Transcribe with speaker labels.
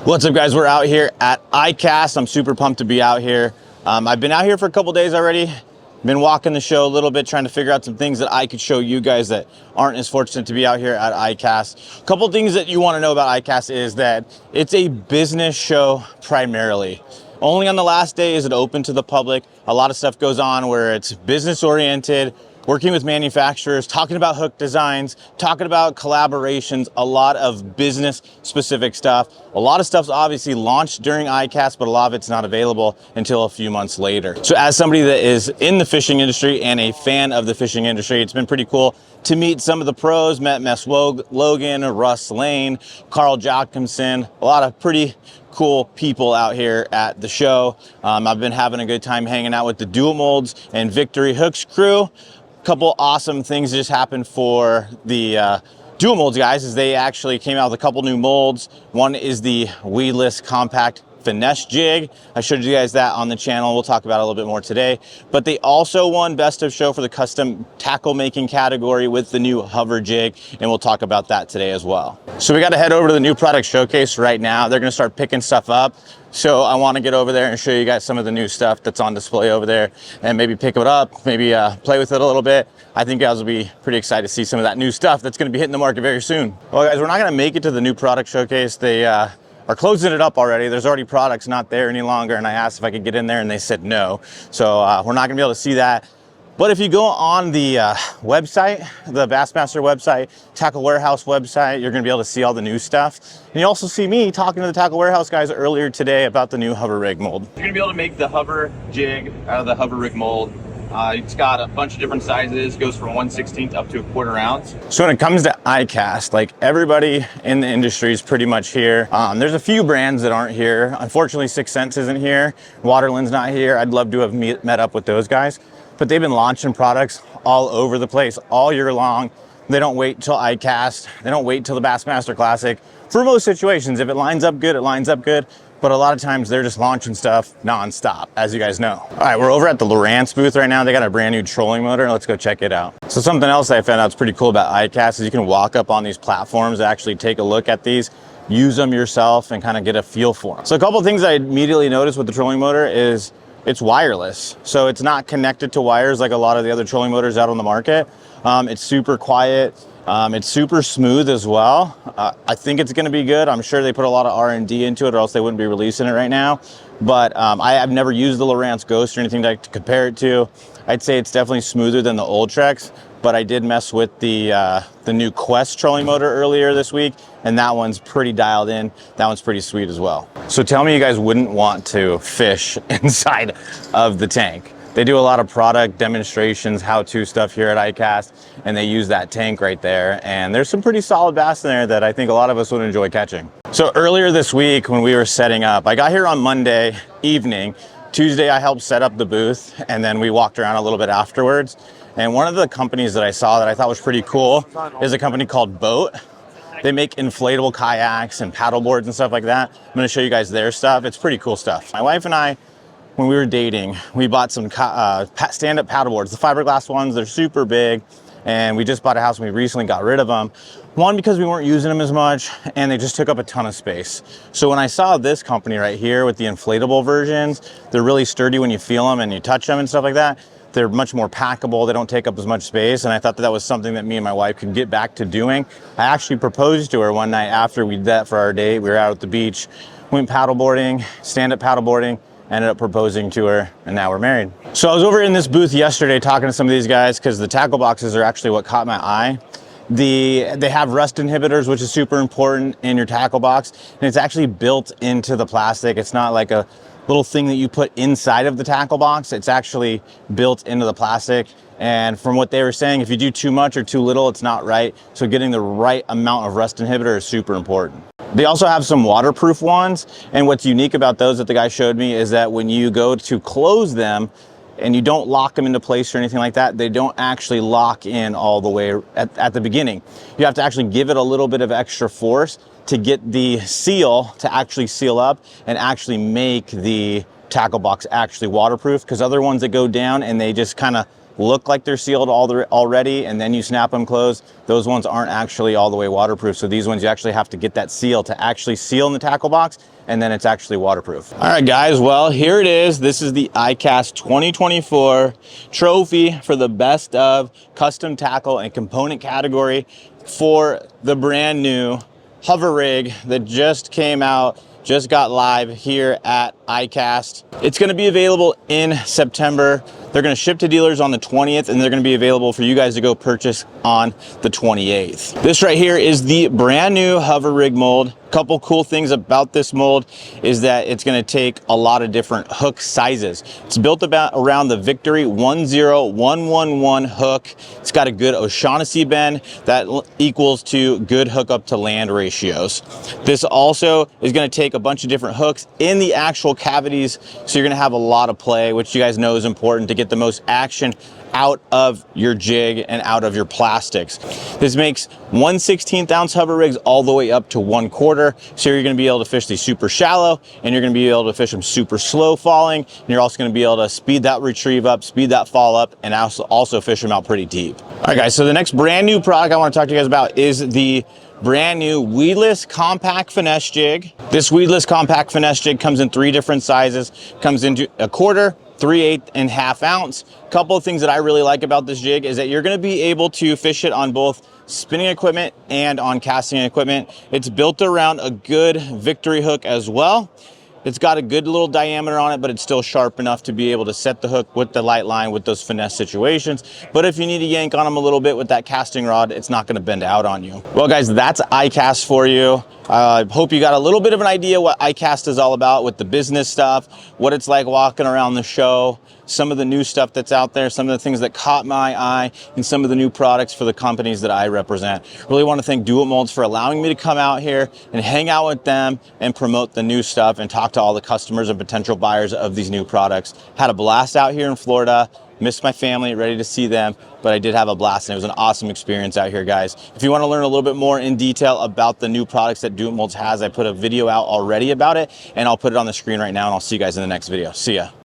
Speaker 1: What's up, guys? We're out here at ICAST. I'm super pumped to be out here. I've been out here for a couple days already. Been walking the show a little bit, trying to figure out some things that I could show you guys that aren't as fortunate to be out here at ICAST. A couple things that you want to know about ICAST is that it's a business show primarily. Only on the last day is it open to the public. A lot of stuff goes on where it's business oriented, working with manufacturers, talking about hook designs, talking about collaborations, a lot of business specific stuff. A lot of stuff's obviously launched during ICAST, but a lot of it's not available until a few months later. So as somebody that is in the fishing industry and a fan of the fishing industry, it's been pretty cool to meet some of the pros. Met Mess Logan, Russ Lane, Carl Jocumsen, a lot of pretty cool people out here at the show. I've been having a good time hanging out with the Dual Molds and Victory Hooks crew. Couple awesome things just happened for the Dual Molds guys is they actually came out with a couple new molds. One is the weedless compact finesse jig. I showed you guys that on the channel. We'll talk about it a little bit more today. But they also won Best of Show for the custom tackle making category with the new hover jig, and we'll talk about that today as well. So we got to head over to the new product showcase right now. They're going to start picking stuff up. So I want to get over there and show you guys some of the new stuff that's on display over there and maybe pick it up, maybe play with it a little bit. I think guys will be pretty excited to see some of that new stuff that's going to be hitting the market very soon. Well, guys, we're not going to make it to the new product showcase. They are closing it up already. There's already products not there any longer, and I asked if I could get in there and they said no. So we're not going to be able to see that. But if you go on the website, the Bassmaster website, Tackle Warehouse website, you're going to be able to see all the new stuff. And you also see me talking to the Tackle Warehouse guys earlier today about the new hover rig mold. You're going to be able to make the hover jig out of the hover rig mold. It's got a bunch of different sizes, goes from 1/16 up to 1/4 ounce. So when it comes to ICAST, like everybody in the industry is pretty much here. There's a few brands that aren't here. Unfortunately, Sixth Sense isn't here. Waterland's not here. I'd love to have met up with those guys. But they've been launching products all over the place all year long. They don't wait till ICAST. They don't wait till the Bassmaster Classic. For most situations, if it lines up good, it lines up good. But a lot of times they're just launching stuff nonstop, as you guys know. All right, we're over at the Lowrance booth right now. They got a brand new trolling motor. Let's go check it out. So something else I found out is pretty cool about ICAST is you can walk up on these platforms and actually take a look at these, use them yourself, and kind of get a feel for them. So a couple of things I immediately noticed with the trolling motor is it's wireless. So it's not connected to wires like a lot of the other trolling motors out on the market. It's super quiet. It's super smooth as well. I think it's going to be good. I'm sure they put a lot of R&D into it or else they wouldn't be releasing it right now. But I have never used the Lowrance Ghost or anything to compare it to. I'd say it's definitely smoother than the Ultrex, but I did mess with the new Quest trolling motor earlier this week, and that one's pretty dialed in. That one's pretty sweet as well. So tell me you guys wouldn't want to fish inside of the tank. They do a lot of product demonstrations, how-to stuff here at ICAST, and they use that tank right there. And there's some pretty solid bass in there that I think a lot of us would enjoy catching. So earlier this week when we were setting up, I got here on Monday evening. Tuesday, I helped set up the booth, and then we walked around a little bit afterwards. And one of the companies that I saw that I thought was pretty cool is a company called Boat. They make inflatable kayaks and paddle boards and stuff like that. I'm gonna show you guys their stuff. It's pretty cool stuff. My wife and I, when we were dating, we bought some stand-up paddleboards, the fiberglass ones. They're super big, and we just bought a house and we recently got rid of them. One, because we weren't using them as much, and they just took up a ton of space. So when I saw this company right here with the inflatable versions, they're really sturdy when you feel them and you touch them and stuff like that. They're much more packable. They don't take up as much space, and I thought that was something that me and my wife could get back to doing. I actually proposed to her one night after we did that for our date. We were out at the beach, went paddleboarding, stand-up paddleboarding, ended up proposing to her, and now we're married. So I was over in this booth yesterday talking to some of these guys because the tackle boxes are actually what caught my eye. They have rust inhibitors, which is super important in your tackle box, and it's actually built into the plastic. It's not like a little thing that you put inside of the tackle box. It's actually built into the plastic. And from what they were saying, if you do too much or too little, it's not right. So getting the right amount of rust inhibitor is super important. They also have some waterproof ones. And what's unique about those that the guy showed me is that when you go to close them and you don't lock them into place or anything like that, they don't actually lock in all the way at the beginning. You have to actually give it a little bit of extra force to get the seal to actually seal up and actually make the tackle box actually waterproof, because other ones that go down and they just kind of look like they're sealed already and then you snap them closed, those ones aren't actually all the way waterproof. So these ones, you actually have to get that seal to actually seal in the tackle box, and then it's actually waterproof. All right, guys, well, here it is. This is the ICAST 2024 trophy for the best of custom tackle and component category for the brand new hover rig that just came out, just got live here at ICAST. It's gonna be available in September. They're gonna ship to dealers on the 20th, and they're gonna be available for you guys to go purchase on the 28th. This right here is the brand new hover rig mold. Couple cool things about this mold is that it's going to take a lot of different hook sizes. It's built around the Victory 10111 hook. It's got a good O'Shaughnessy bend that equals to good hookup to land ratios. This also is going to take a bunch of different hooks in the actual cavities, so you're going to have a lot of play, which you guys know is important to get the most action out of your jig and out of your plastics. This makes 1/16 ounce hover rigs all the way up to 1/4. So you're gonna be able to fish these super shallow, and you're gonna be able to fish them super slow falling. And you're also gonna be able to speed that retrieve up, speed that fall up, and also fish them out pretty deep. All right, guys, so the next brand new product I wanna talk to you guys about is the brand new weedless compact finesse jig. This weedless compact finesse jig comes in 3 different sizes. Comes into 1/4, 3/8, and 1/2 ounce. Couple of things that I really like about this jig is that you're going to be able to fish it on both spinning equipment and on casting equipment. It's built around a good Victory hook as well. It's got a good little diameter on it, but it's still sharp enough to be able to set the hook with the light line with those finesse situations. But if you need to yank on them a little bit with that casting rod, it's not going to bend out on you. Well, guys, that's ICAST for you. I hope you got a little bit of an idea what ICAST is all about with the business stuff, what it's like walking around the show, some of the new stuff that's out there, some of the things that caught my eye, and some of the new products for the companies that I represent. Really want to thank Do It Molds for allowing me to come out here and hang out with them and promote the new stuff and talk to all the customers and potential buyers of these new products. Had a blast out here in Florida. Missed my family, ready to see them, but I did have a blast, and it was an awesome experience out here, guys. If you want to learn a little bit more in detail about the new products that Do It Molds has, I put a video out already about it, and I'll put it on the screen right now, and I'll see you guys in the next video. See ya.